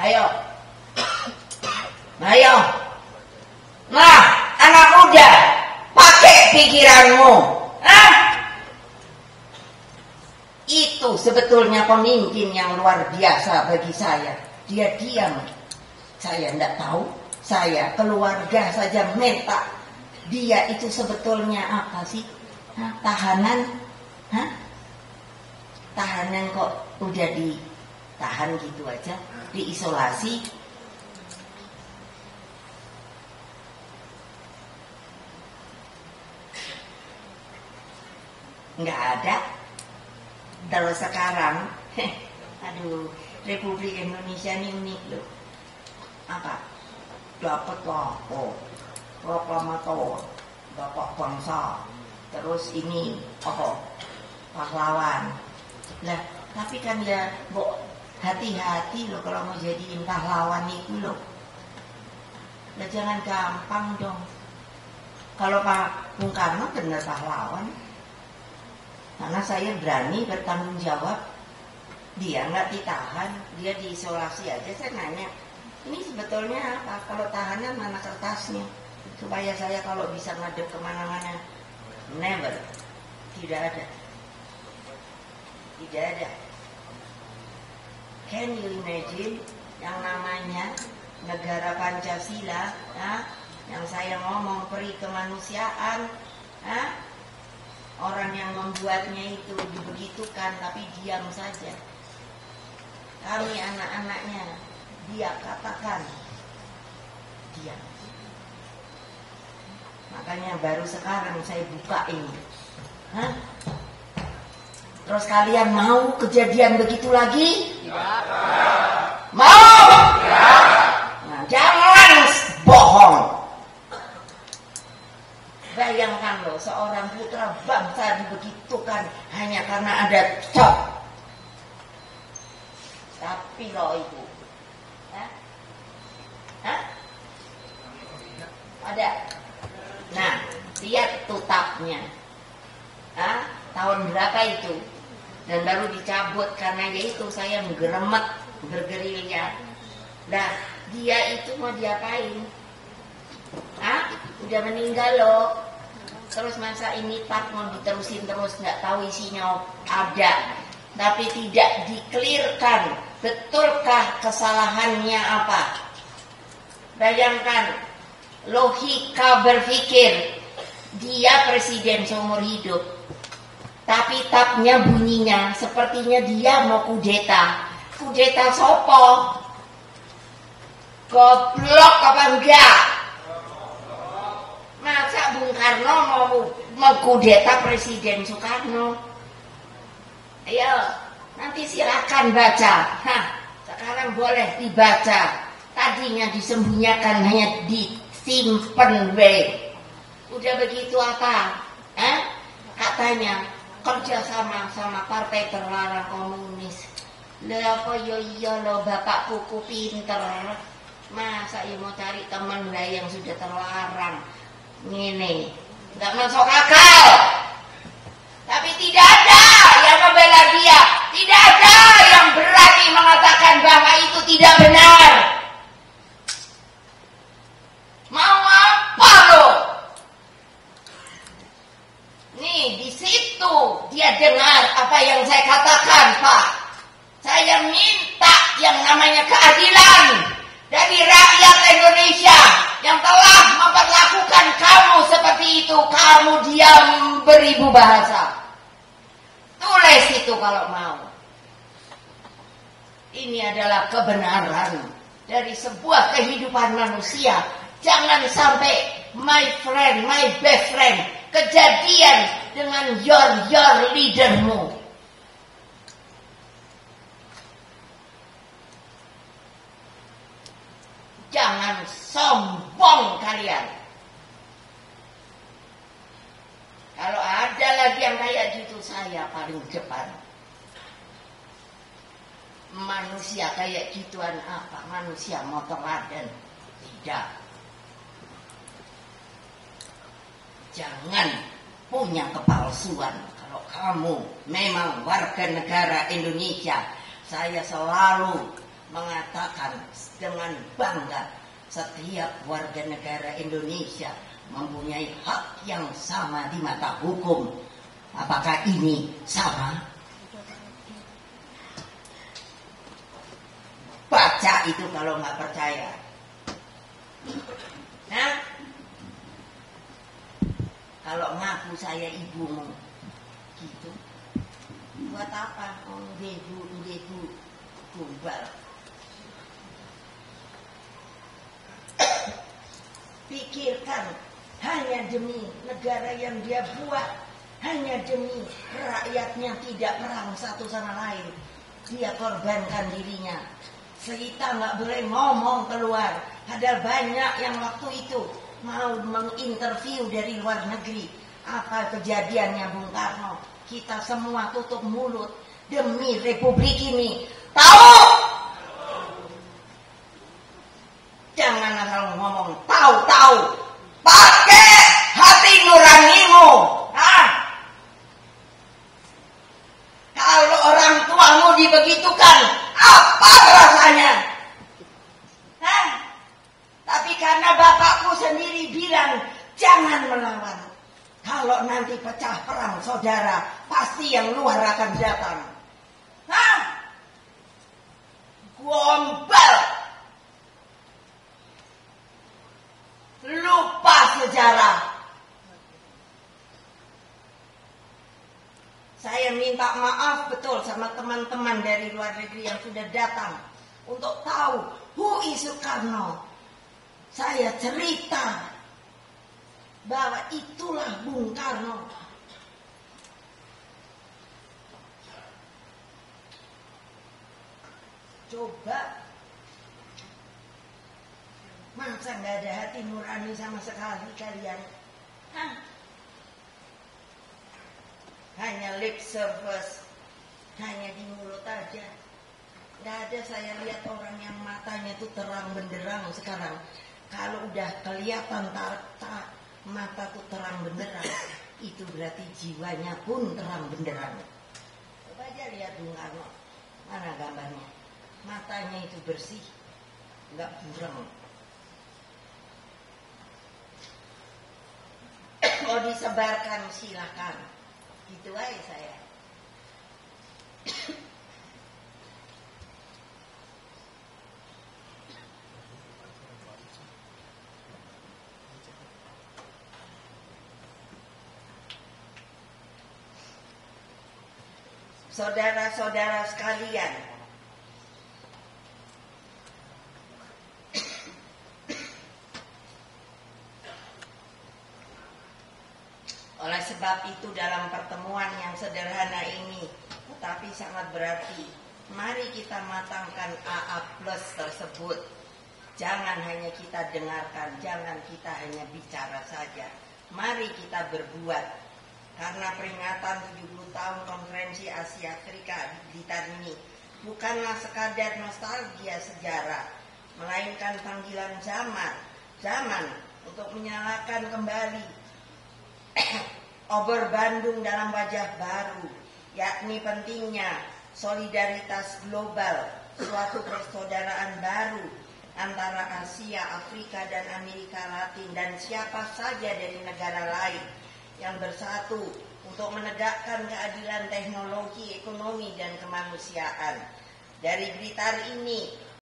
Ayo. Ayo. Nah, anak muda, pakai pikiranmu. Hah? Itu sebetulnya pemimpin yang luar biasa bagi saya. Dia diam. Saya tidak tahu. Saya keluarga saja minta. Dia itu sebetulnya apa sih? Hah? Tahanan? Hah? Tahanan kok udah ditahan gitu aja, diisolasi. Nggak ada. Terus sekarang, aduh, Republik Indonesia ini unik loh. Apa? Dapat lah, proklamator, bapak bangsa. Terus ini, pahlawan. Lah, tapi kan ya, hati-hati loh kalau mau jadiin pahlawan itu loh. Lah jangan gampang dong. Kalau Pak Bung Karno benar pahlawan, karena saya berani bertanggung jawab. Dia nggak ditahan, dia diisolasi aja. Saya nanya, ini sebetulnya apa? Kalau tahanan mana kertasnya? Supaya saya kalau bisa ngadep kemana-mana. Never. Tidak ada. Tidak ada. Can you imagine yang namanya negara Pancasila, yang saya ngomong peri kemanusiaan, orang yang membuatnya itu dibegitukan tapi diam saja. Kami anak-anaknya, dia katakan diam. Makanya baru sekarang saya buka ini. Terus kalian mau kejadian begitu lagi? Tidak. Mau? Tidak. Nah, jangan bohong. Bayangkan loh, seorang putra bangsa dibegitukan hanya karena ada top. Tapi loh ibu, ada. Nah, lihat tutapnya. Tahun berapa itu? Dan baru dicabut karena yaitu saya menggeremet, bergerilya. Nah, dia itu mau diapain? Udah meninggal loh. Terus masa ini tak mau diterusin terus, nggak tahu isinya ada, tapi tidak diklirkan. Betulkah kesalahannya apa? Bayangkan, logika berpikir, dia presiden seumur hidup, tapi tapnya bunyinya sepertinya dia mau kudeta. Kudeta sopo? Goblok apa enggak? Masa Bung Karno mau mengkudeta Presiden Soekarno? Ayo, nanti silakan baca. Sekarang boleh dibaca. Tadinya disembunyikan, hanya disimpan. Udah begitu apa? Katanya kerja sama partai terlarang komunis. Lah apa iya lo bapak kuku pinter. Masa ya mau cari teman lah yang sudah terlarang. Ini nggak masuk akal. Tapi tidak ada yang membela dia. Tidak ada yang berani mengatakan bahwa itu tidak benar. Mau apa lo? Nih di situ dia dengar apa yang saya katakan, Pak. Saya minta yang namanya keadilan dari rakyat Indonesia yang telah memperlakukan kamu seperti itu. Kamu diam beribu bahasa. Tulis itu kalau mau. Ini adalah kebenaran dari sebuah kehidupan manusia. Jangan sampai my friend, my best friend, kejadian dengan your leadermu. Jangan sombong kalian. Kalau ada lagi yang kayak gitu, saya paling depan. Manusia kayak gituan apa? Manusia mau teladan? Tidak. Jangan punya kepalsuan. Kalau kamu memang warga negara Indonesia, saya selalu mengatakan dengan bangga setiap warga negara Indonesia mempunyai hak yang sama di mata hukum. Apakah ini sama? Baca itu kalau nggak percaya. Nah, kalau ngaku saya ibumu, gitu. Buat apa? Debu kumbal. Pikirkan, hanya demi negara yang dia buat, hanya demi rakyatnya tidak perang satu sama lain, dia korbankan dirinya. Kita nggak boleh ngomong keluar. Ada banyak yang waktu itu mau menginterview dari luar negeri. Apa kejadiannya Bung Karno? Kita semua tutup mulut demi republik ini. Tahu? Jangan asal ngomong tahu. Pakai hati nuranimu. Kalau orang tuamu dibegitukan, apa rasanya? Tapi karena bapakku sendiri bilang jangan melawan. Kalau nanti pecah perang saudara, pasti yang luar akan datang. Gombal. Lupa sejarah. Saya minta maaf betul sama teman-teman dari luar negeri yang sudah datang untuk tahu who is Soekarno. Saya cerita bahwa itulah Bung Karno. Coba, masa nggak ada hati nurani sama sekali kalian? Hanya lip service, hanya di mulut aja. Nggak ada saya lihat orang yang matanya itu terang benderang sekarang. Kalau udah kelihatan mata tuh terang benderang, itu berarti jiwanya pun terang benderang. Coba aja lihat Bung Karno, mana gambarnya? Matanya itu bersih, nggak buram. Mau disebarkan silakan, gitu aja saya. Saudara-saudara sekalian, oleh sebab itu dalam pertemuan yang sederhana ini tetapi sangat berarti, mari kita matangkan AA Plus tersebut. Jangan hanya kita dengarkan, jangan kita hanya bicara saja. Mari kita berbuat. Karena peringatan 70 tahun Konferensi Asia Afrika di Blitar ini bukanlah sekadar nostalgia sejarah, melainkan panggilan zaman untuk menyalakan kembali obor Bandung dalam wajah baru, yakni pentingnya solidaritas global, suatu persaudaraan baru antara Asia, Afrika, dan Amerika Latin, dan siapa saja dari negara lain yang bersatu untuk menegakkan keadilan teknologi, ekonomi, dan kemanusiaan. Dari Blitar ini